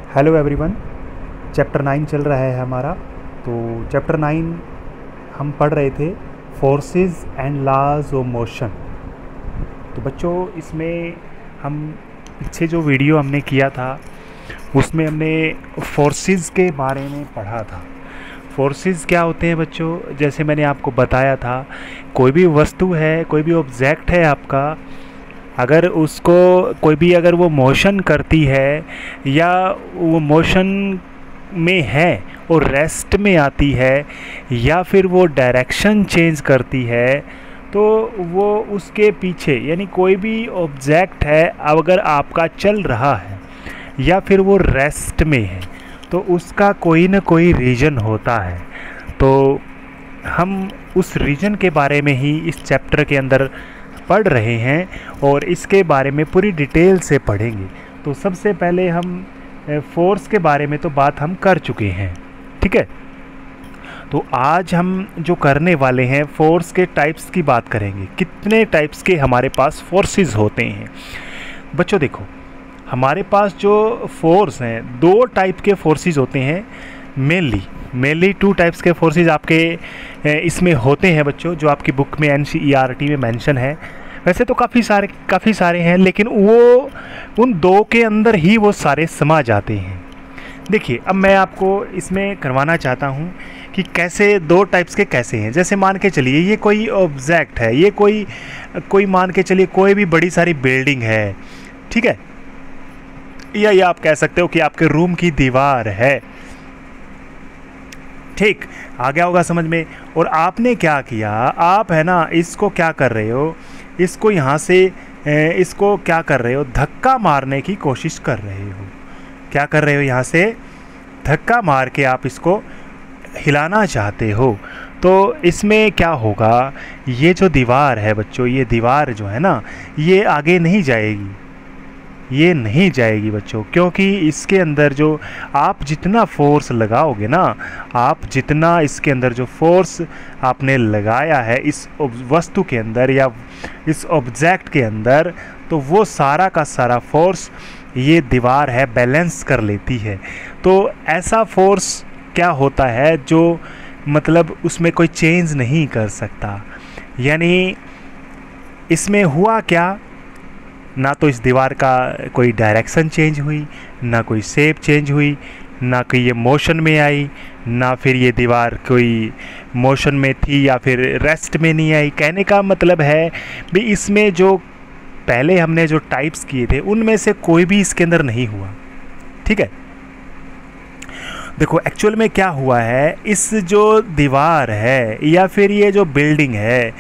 Hello everyone. Chapter 9 चल रहा है हमारा। तो चैप्टर 9 हम पढ़ रहे थे forces and laws of motion. तो बच्चों इसमें हम पीछे जो वीडियो हमने किया था उसमें हमने फोर्सेस के बारे में पढ़ा था। फोर्सेस क्या होते हैं बच्चों, जैसे मैंने आपको बताया था, कोई भी वस्तु है, कोई भी ऑब्जेक्ट है आपका, अगर उसको कोई भी अगर वो मोशन करती है या वो मोशन में है और रेस्ट में आती है या फिर वो डायरेक्शन चेंज करती है, तो वो उसके पीछे यानी कोई भी ऑब्जेक्ट है अगर आपका चल रहा है या फिर वो रेस्ट में है तो उसका कोई ना कोई रीजन होता है। तो हम उस रीजन के बारे में ही इस चैप्टर के अंदर पढ़ रहे हैं और इसके बारे में पूरी डिटेल से पढ़ेंगे। तो सबसे पहले हम फोर्स के बारे में तो बात हम कर चुके हैं, ठीक है। तो आज हम जो करने वाले हैं फोर्स के टाइप्स की बात करेंगे। कितने टाइप्स के हमारे पास फोर्सेस होते हैं बच्चों। देखो हमारे पास जो फोर्स हैं, दो टाइप के फोर्सेस होते हैं मेनली टू टाइप्स के फोर्सेस आपके इसमें होते हैं बच्चों, जो आपकी बुक में NCERT में मेंशन है। वैसे तो काफ़ी सारे हैं, लेकिन वो उन दो के अंदर ही वो सारे समा जाते हैं। देखिए अब मैं आपको इसमें करवाना चाहता हूँ कि कैसे दो टाइप्स के कैसे हैं। जैसे मान के चलिए ये कोई ऑब्जेक्ट है, ये कोई मान के चलिए कोई भी बड़ी सारी बिल्डिंग है, ठीक है, या आप कह सकते हो कि आपके रूम की दीवार है, ठीक, आ गया होगा समझ में। और आपने क्या किया, आप है ना इसको क्या कर रहे हो, इसको यहाँ से इसको क्या कर रहे हो, धक्का मारने की कोशिश कर रहे हो। क्या कर रहे हो, यहाँ से धक्का मार के आप इसको हिलाना चाहते हो। तो इसमें क्या होगा, ये जो दीवार है बच्चों, ये दीवार जो है ना ये आगे नहीं जाएगी, ये नहीं जाएगी बच्चों, क्योंकि इसके अंदर जो आप जितना फोर्स लगाओगे ना, आप जितना इसके अंदर जो फोर्स आपने लगाया है इस वस्तु के अंदर या इस ऑब्जेक्ट के अंदर, तो वो सारा का सारा फोर्स ये दीवार है बैलेंस कर लेती है। तो ऐसा फोर्स क्या होता है जो मतलब उसमें कोई चेंज नहीं कर सकता। यानी इसमें हुआ क्या, ना तो इस दीवार का कोई डायरेक्शन चेंज हुई, ना कोई शेप चेंज हुई, ना कोई ये मोशन में आई, ना फिर ये दीवार कोई मोशन में थी या फिर रेस्ट में नहीं आई। कहने का मतलब है भी इसमें जो पहले हमने जो टाइप्स किए थे उनमें से कोई भी इसके अंदर नहीं हुआ, ठीक है। देखो एक्चुअल में क्या हुआ है, इस जो दीवार है या फिर ये जो बिल्डिंग है,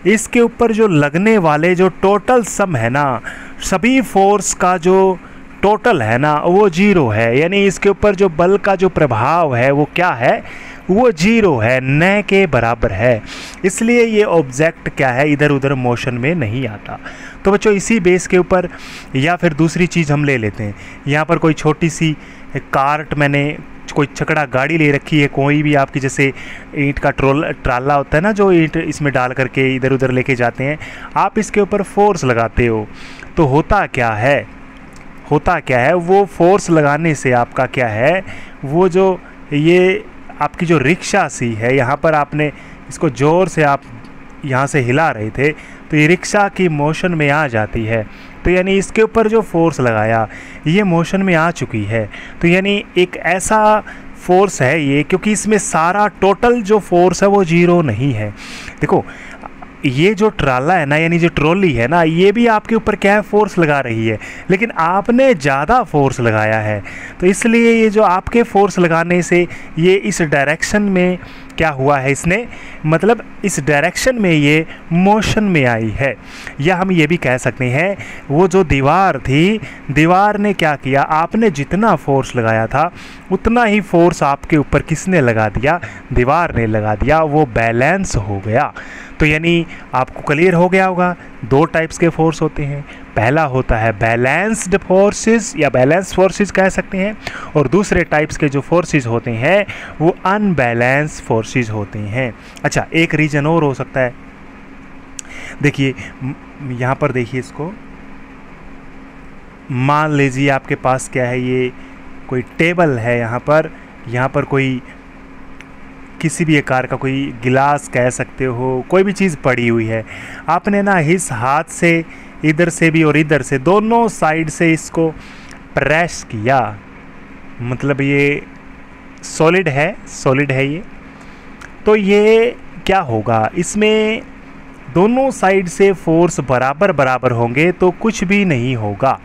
इसके ऊपर जो लगने वाले जो टोटल सम है ना, सभी फोर्स का जो टोटल है ना वो 0 है। यानी इसके ऊपर जो बल का जो प्रभाव है वो क्या है, वो 0 है, न के बराबर है। इसलिए ये ऑब्जेक्ट क्या है, इधर उधर मोशन में नहीं आता। तो बच्चों इसी बेस के ऊपर या फिर दूसरी चीज़ हम ले लेते हैं। यहाँ पर कोई छोटी सी कार्ट, मैंने कोई छकड़ा गाड़ी ले रखी है, कोई भी आपकी, जैसे ईंट का ट्राला होता है ना, जो ईंट इसमें डाल करके इधर उधर लेके जाते हैं, आप इसके ऊपर फोर्स लगाते हो। तो होता क्या है, वो फोर्स लगाने से आपका क्या है, वो जो ये आपकी जो रिक्शा सी है, यहाँ पर आपने इसको ज़ोर से आप यहाँ से हिला रहे थे तो ये रिक्शा की मोशन में आ जाती है। तो यानी इसके ऊपर जो फोर्स लगाया ये मोशन में आ चुकी है। तो यानी एक ऐसा फोर्स है ये, क्योंकि इसमें सारा टोटल जो फोर्स है वो 0 नहीं है। देखो ये जो ट्राला है ना, यानी जो ट्रॉली है ना, ये भी आपके ऊपर क्या है, फोर्स लगा रही है, लेकिन आपने ज़्यादा फोर्स लगाया है। तो इसलिए ये जो आपके फोर्स लगाने से ये इस डायरेक्शन में क्या हुआ है, इसने मतलब इस डायरेक्शन में ये मोशन में आई है। या हम ये भी कह सकते हैं वो जो दीवार थी, दीवार ने क्या किया, आपने जितना फोर्स लगाया था उतना ही फोर्स आपके ऊपर किसने लगा दिया, दीवार ने लगा दिया, वो बैलेंस हो गया। तो यानी आपको क्लियर हो गया होगा, दो टाइप्स के फोर्स होते हैं। पहला होता है बैलेंस्ड फोर्सेस या बैलेंस फोर्सेस कह सकते हैं, और दूसरे टाइप्स के जो फोर्सेस होते हैं वो अनबैलेंस फोर्सेस होते हैं। अच्छा एक रीजन और हो सकता है, देखिए यहाँ पर देखिए इसको, मान लीजिए आपके पास क्या है, ये कोई टेबल है यहाँ पर कोई किसी भी आकार का कोई गिलास कह सकते हो, कोई भी चीज़ पड़ी हुई है। आपने ना इस हाथ से इधर से भी और इधर से दोनों साइड से इसको प्रेस किया, मतलब ये सॉलिड है ये, तो ये क्या होगा, इसमें दोनों साइड से फोर्स बराबर बराबर होंगे तो कुछ भी नहीं होगा।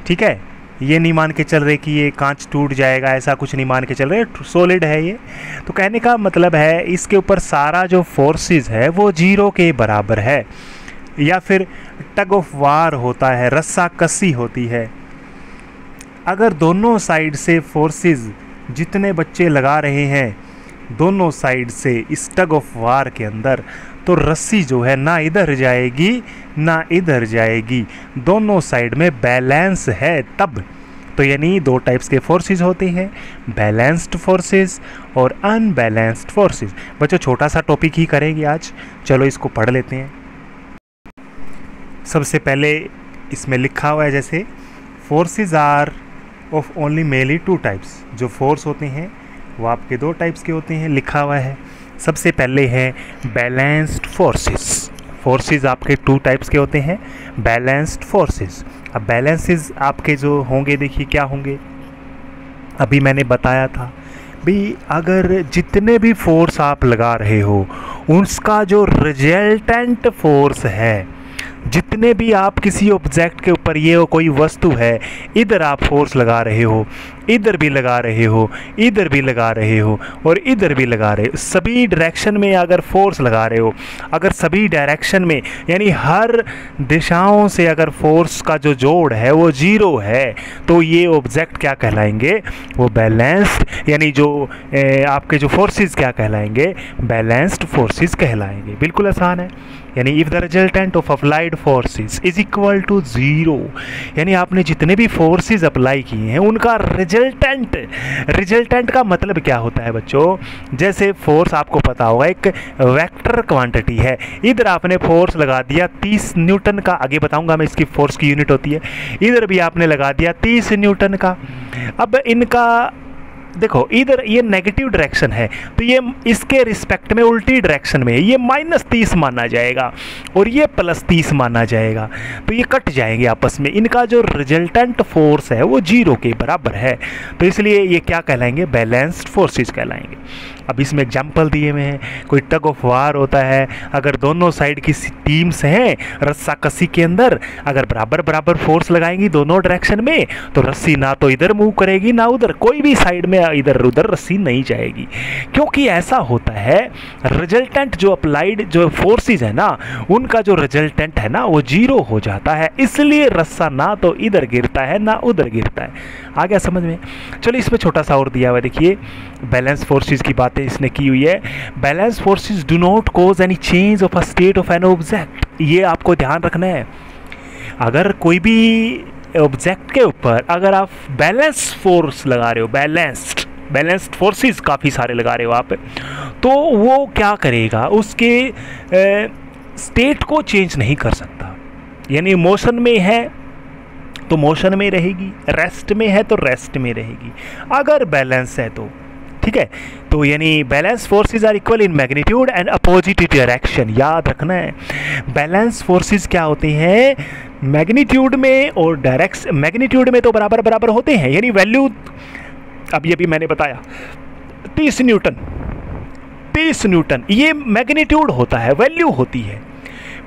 ठीक है, ये नहीं मान के चल रहे कि ये कांच टूट जाएगा, ऐसा कुछ नहीं मान के चल रहे, सॉलिड है ये। तो कहने का मतलब है इसके ऊपर सारा जो फोर्सेस है वो 0 के बराबर है, या फिर टग ऑफ वार होता है, रस्सा कसी होती है। अगर दोनों साइड से फोर्सेस जितने बच्चे लगा रहे हैं दोनों साइड से इस टग ऑफ वार के अंदर, तो रस्सी जो है ना इधर जाएगी ना इधर जाएगी, दोनों साइड में बैलेंस है तब। तो यानी दो टाइप्स के फोर्सेस होते हैं, बैलेंस्ड फोर्सेस और अनबैलेंस्ड फोर्सेस। बच्चों छोटा सा टॉपिक ही करेंगे आज, चलो इसको पढ़ लेते हैं। सबसे पहले इसमें लिखा हुआ है जैसे forces are of only mainly 2 types. जो फोर्स होते हैं वो आपके 2 टाइप्स के होते हैं, लिखा हुआ है। सबसे पहले है बैलेंस्ड फोर्सेस। फोर्सेस आपके 2 टाइप्स के होते हैं, बैलेंस्ड फोर्सेस। अब बैलेंसेस आपके जो होंगे देखिए क्या होंगे, अभी मैंने बताया था भी, अगर जितने भी फोर्स आप लगा रहे हो उसका जो रिजल्टेंट फोर्स है, जितने भी आप किसी ऑब्जेक्ट के ऊपर, ये कोई वस्तु है, इधर आप फोर्स लगा रहे हो, इधर भी लगा रहे हो, इधर भी लगा रहे हो और इधर भी लगा रहे हो, सभी डायरेक्शन में अगर फोर्स लगा रहे हो, अगर सभी डायरेक्शन में यानी हर दिशाओं से अगर फोर्स का जो जोड़ है वो 0 है, तो ये ऑब्जेक्ट क्या कहलाएंगे, वो बैलेंस्ड, यानी जो आपके जो फोर्सेस क्या कहलाएंगे, बैलेंस्ड फोर्सेस कहलाएंगे। बिल्कुल आसान है। यानी if the resultant of applied forces is equal to 0, यानी आपने जितने भी फोर्सेस अप्लाई किए हैं उनका रिजल्टेंट का मतलब क्या होता है बच्चों, जैसे फोर्स आपको पता होगा एक वेक्टर क्वांटिटी है, इधर आपने फोर्स लगा दिया 30 न्यूटन का, आगे बताऊंगा मैं इसकी फोर्स की यूनिट होती है, इधर भी आपने लगा दिया 30 न्यूटन का। अब इनका देखो, इधर ये नेगेटिव डायरेक्शन है तो ये इसके रिस्पेक्ट में उल्टी डायरेक्शन में ये -30 माना जाएगा और ये +30 माना जाएगा, तो ये कट जाएंगे आपस में, इनका जो रिजल्टेंट फोर्स है वो 0 के बराबर है, तो इसलिए ये क्या कहलाएंगे, बैलेंस्ड फोर्सेस कहलाएंगे। अब इसमें एग्जाम्पल दिए हुए हैं, कोई टग ऑफ वार होता है, अगर दोनों साइड की टीम्स हैं रस्सा कसी के अंदर, अगर बराबर बराबर फोर्स लगाएंगी दोनों डायरेक्शन में, तो रस्सी ना तो इधर मूव करेगी ना उधर, कोई भी साइड में इधर उधर रस्सी नहीं जाएगी, क्योंकि ऐसा होता है रिजल्टेंट जो अप्लाइड जो फोर्सेस है ना, उनका जो रिजल्टेंट है ना वो 0 हो जाता है, इसलिए रस्सा ना तो इधर गिरता है ना उधर गिरता है। आ गया समझ में? चलो इसमें छोटा सा और दिया हुआ है, देखिए बैलेंस फोर्सेस की बातें इसने की हुई है। Balance forces do not cause any change of a state of an object, ये आपको ध्यान रखना है। अगर कोई भी ऑब्जेक्ट के ऊपर अगर आप बैलेंस फोर्स लगा रहे हो, बैलेंस्ड फोर्सेस काफ़ी सारे लगा रहे हो आप, तो वो क्या करेगा, उसके स्टेट को चेंज नहीं कर सकता। यानी मोशन में है तो मोशन में रहेगी, रेस्ट में है तो रेस्ट में रहेगी, अगर बैलेंस है तो ठीक है। तो यानी balance forces are equal in magnitude and opposite direction, याद रखना है। बैलेंस फोर्सेस क्या होते हैं, मैग्नीट्यूड में और डायरेक्शन, मैग्नीट्यूड में तो बराबर बराबर होते हैं, यानी वैल्यू अभी मैंने बताया 30 न्यूटन ये मैग्नीट्यूड होता है, वैल्यू होती है,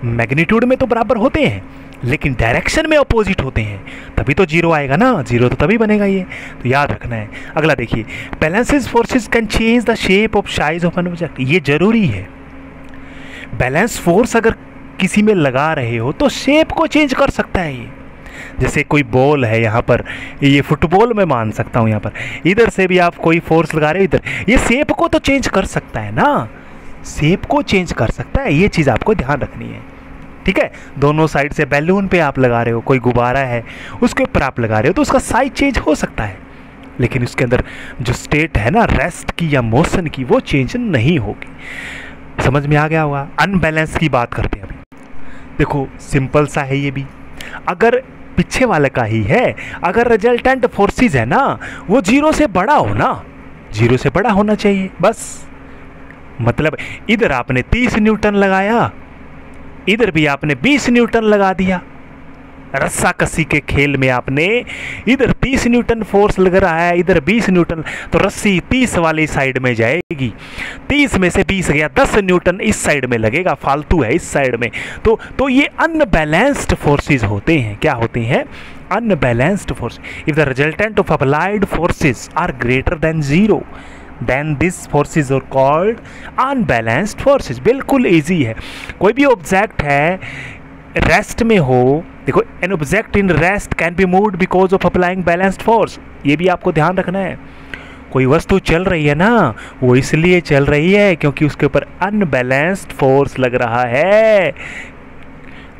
मैग्नीट्यूड में तो बराबर होते हैं लेकिन डायरेक्शन में अपोजिट होते हैं, तभी तो 0 आएगा ना, 0 तो तभी बनेगा ये, तो याद रखना है। अगला देखिए, balances forces can change the shape of size of an object, ये जरूरी है। बैलेंस फोर्स अगर किसी में लगा रहे हो तो शेप को चेंज कर सकता है ये, जैसे कोई बॉल है यहाँ पर, ये फुटबॉल में मान सकता हूँ, यहाँ पर इधर से भी आप कोई फोर्स लगा रहे हो इधर, ये शेप को तो चेंज कर सकता है ना, शेप को चेंज कर सकता है, ये चीज़ आपको ध्यान रखनी है, ठीक है। दोनों साइड से बैलून पे आप लगा रहे हो, कोई गुब्बारा है उसके ऊपर आप लगा रहे हो तो उसका साइज चेंज हो सकता है, लेकिन उसके अंदर जो स्टेट है ना रेस्ट की या मोशन की, वो चेंज नहीं होगी। समझ में आ गया होगा। अनबैलेंस की बात करते हैं अभी, देखो सिंपल सा है ये भी, अगर पीछे वाले का ही है। अगर रिजल्टेंट फोर्सेस है ना वो जीरो से बड़ा हो ना, जीरो से बड़ा होना चाहिए बस। मतलब इधर आपने 30 न्यूटन लगाया, इधर भी आपने 20 न्यूटन लगा दिया। रस्सा कसी के खेल में आपने इधर 30 न्यूटन फोर्स लग रहा है, इधर 20 न्यूटन, तो रस्सी 30 वाली साइड में जाएगी। 30 में से 20 गया, 10 न्यूटन इस साइड में लगेगा, फालतू है इस साइड में। तो ये अनबैलेंस्ड फोर्सेस होते हैं। क्या होते हैं? Unbalanced force. If the resultant of applied forces are greater than zero then this forces are called unbalanced forces. बिल्कुल इजी है। कोई भी ऑब्जेक्ट है रेस्ट में हो, देखो an object in rest can be moved because of applying balanced force. ये भी आपको ध्यान रखना है। कोई वस्तु चल रही है ना, वो इसलिए चल रही है क्योंकि उसके ऊपर अनबैलेंस्ड फोर्स लग रहा है।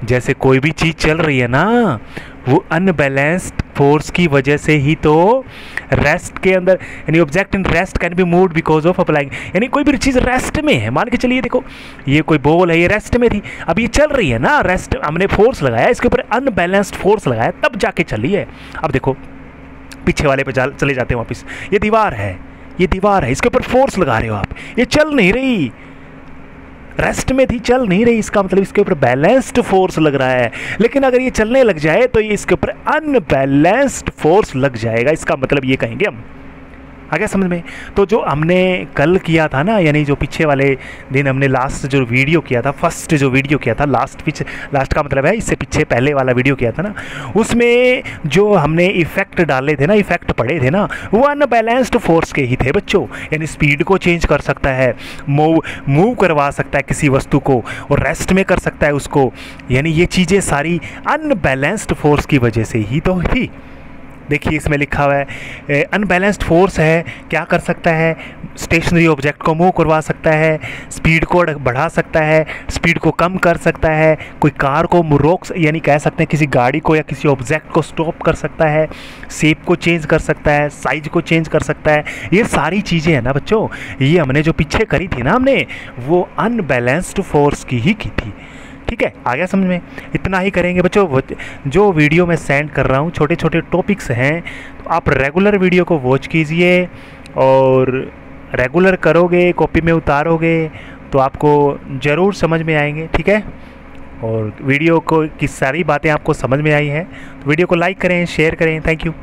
जैसे कोई भी चीज चल रही है ना, वो अनबैलेंस्ड फोर्स की वजह से ही तो रेस्ट के अंदर, यानी object in rest can be moved because of applying, यानी कोई भी चीज़ रेस्ट में है। मान के चलिए देखो ये कोई बॉल है, ये रेस्ट में थी, अब ये चल रही है ना, रेस्ट हमने फोर्स लगाया, इसके ऊपर अनबैलेंस्ड फोर्स लगाया तब जाके चली है। अब देखो पीछे वाले पे चले जाते हैं वापस। ये दीवार है, ये दीवार है, इसके ऊपर फोर्स लगा रहे हो आप, ये चल नहीं रही, रेस्ट में थी, चल नहीं रही, इसका मतलब इसके ऊपर बैलेंस्ड फोर्स लग रहा है। लेकिन अगर ये चलने लग जाए तो ये इसके ऊपर अनबैलेंस्ड फोर्स लग जाएगा। इसका मतलब ये कहेंगे हम, आ गया समझ में? तो जो हमने कल किया था ना, यानी जो पीछे वाले दिन हमने लास्ट जो वीडियो किया था, फर्स्ट जो वीडियो किया था, लास्ट का मतलब है इससे पीछे पहले वाला वीडियो किया था ना, उसमें जो हमने इफेक्ट डाले थे ना, इफेक्ट पड़े थे ना, वो अनबैलेंस्ड फोर्स के ही थे बच्चों। यानी स्पीड को चेंज कर सकता है, मूव करवा सकता है किसी वस्तु को, और रेस्ट में कर सकता है उसको। यानी ये चीज़ें सारी अनबैलेंस्ड फोर्स की वजह से ही तो थी। देखिए इसमें लिखा हुआ है अनबैलेंस्ड फोर्स है, क्या कर सकता है? स्टेशनरी ऑब्जेक्ट को मूव करवा सकता है, स्पीड को बढ़ा सकता है, स्पीड को कम कर सकता है, कोई कार को रोक, यानी कह सकते हैं किसी गाड़ी को या किसी ऑब्जेक्ट को स्टॉप कर सकता है, शेप को चेंज कर सकता है, साइज को चेंज कर सकता है। ये सारी चीज़ें हैं ना बच्चों, ये हमने जो पीछे करी थी ना हमने, वो अनबैलेंस्ड फोर्स की ही की थी। ठीक है, आ गया समझ में? इतना ही करेंगे बच्चों। जो वीडियो मैं सेंड कर रहा हूँ छोटे छोटे टॉपिक्स हैं, तो आप रेगुलर वीडियो को वॉच कीजिए, और रेगुलर करोगे, कॉपी में उतारोगे तो आपको ज़रूर समझ में आएंगे। ठीक है, और वीडियो को की सारी बातें आपको समझ में आई हैं तो वीडियो को लाइक करें, शेयर करें। Thank you.